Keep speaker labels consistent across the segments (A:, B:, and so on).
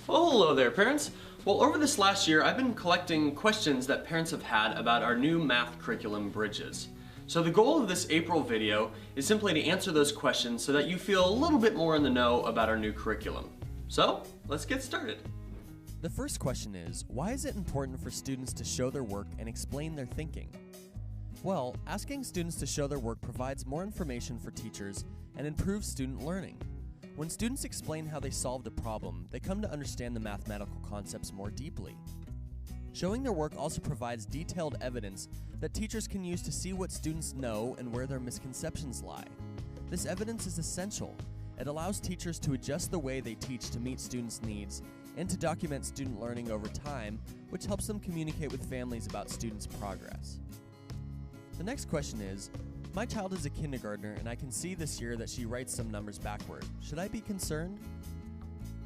A: Well, hello there, parents. Well, over this last year, I've been collecting questions that parents have had about our new math curriculum, Bridges. So the goal of this April video is simply to answer those questions so that you feel a little bit more in the know about our new curriculum. So, let's get started.
B: The first question is, why is it important for students to show their work and explain their thinking? Well, asking students to show their work provides more information for teachers and improves student learning. When students explain how they solved a problem, they come to understand the mathematical concepts more deeply. Showing their work also provides detailed evidence that teachers can use to see what students know and where their misconceptions lie. This evidence is essential. It allows teachers to adjust the way they teach to meet students' needs and to document student learning over time, which helps them communicate with families about students' progress. The next question is, my child is a kindergartner and I can see this year that she writes some numbers backward. Should I be concerned?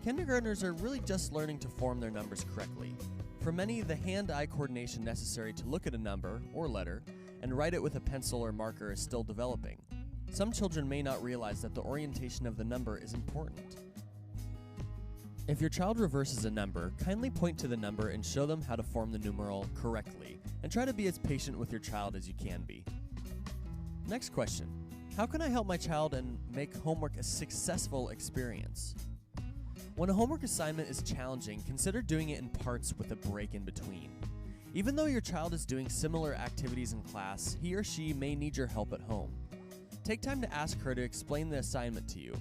B: Kindergartners are really just learning to form their numbers correctly. For many, the hand-eye coordination necessary to look at a number or letter and write it with a pencil or marker is still developing. Some children may not realize that the orientation of the number is important. If your child reverses a number, kindly point to the number and show them how to form the numeral correctly, and try to be as patient with your child as you can be. Next question, how can I help my child and make homework a successful experience? When a homework assignment is challenging, consider doing it in parts with a break in between. Even though your child is doing similar activities in class, he or she may need your help at home. Take time to ask her to explain the assignment to you.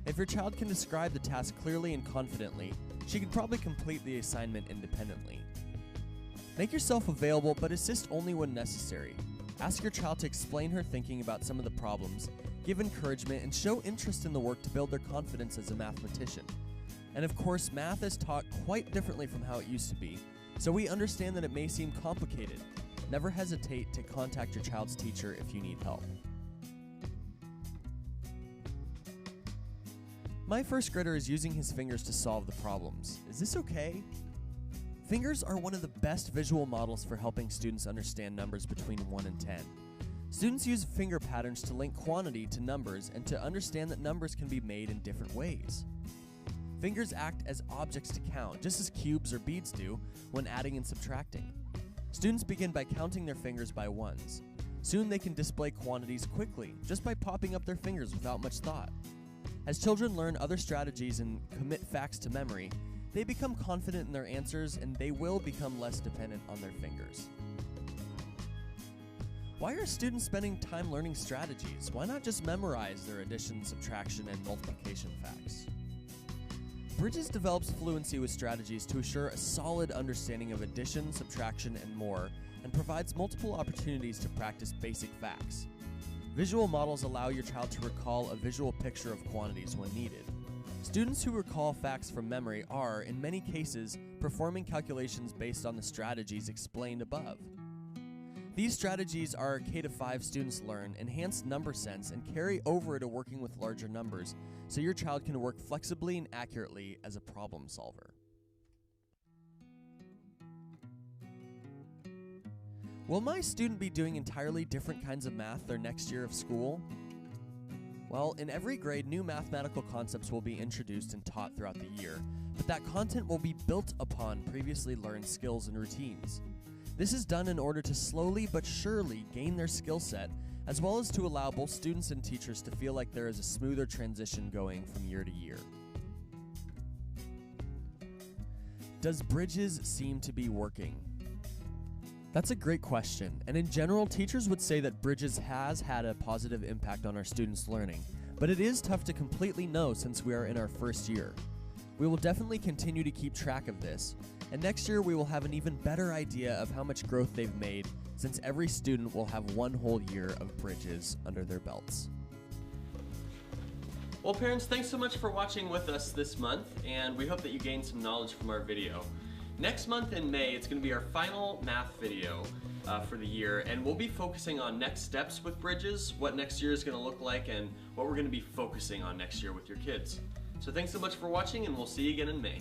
B: If your child can describe the task clearly and confidently, she can probably complete the assignment independently. Make yourself available, but assist only when necessary. Ask your child to explain her thinking about some of the problems, give encouragement, and show interest in the work to build their confidence as a mathematician. And of course, math is taught quite differently from how it used to be, so we understand that it may seem complicated. Never hesitate to contact your child's teacher if you need help. My first grader is using his fingers to solve the problems. Is this okay? Fingers are one of the best visual models for helping students understand numbers between 1 and 10. Students use finger patterns to link quantity to numbers and to understand that numbers can be made in different ways. Fingers act as objects to count, just as cubes or beads do when adding and subtracting. Students begin by counting their fingers by ones. Soon they can display quantities quickly, just by popping up their fingers without much thought. As children learn other strategies and commit facts to memory, they become confident in their answers and they will become less dependent on their fingers. Why are students spending time learning strategies? Why not just memorize their addition, subtraction, and multiplication facts? Bridges develops fluency with strategies to assure a solid understanding of addition, subtraction, and more, and provides multiple opportunities to practice basic facts. Visual models allow your child to recall a visual picture of quantities when needed. Students who recall facts from memory are, in many cases, performing calculations based on the strategies explained above. These strategies our K-5 students learn enhance number sense and carry over to working with larger numbers, so your child can work flexibly and accurately as a problem solver. Will my student be doing entirely different kinds of math their next year of school? Well, in every grade, new mathematical concepts will be introduced and taught throughout the year, but that content will be built upon previously learned skills and routines. This is done in order to slowly but surely gain their skill set, as well as to allow both students and teachers to feel like there is a smoother transition going from year to year. Does Bridges seem to be working? That's a great question, and in general, teachers would say that Bridges has had a positive impact on our students' learning, but it is tough to completely know since we are in our first year. We will definitely continue to keep track of this, and next year we will have an even better idea of how much growth they've made, since every student will have one whole year of Bridges under their belts.
A: Well, parents, thanks so much for watching with us this month, and we hope that you gained some knowledge from our video. Next month in May, it's going to be our final math video for the year, and we'll be focusing on next steps with Bridges, what next year is going to look like, and what we're going to be focusing on next year with your kids. So thanks so much for watching, and we'll see you again in May.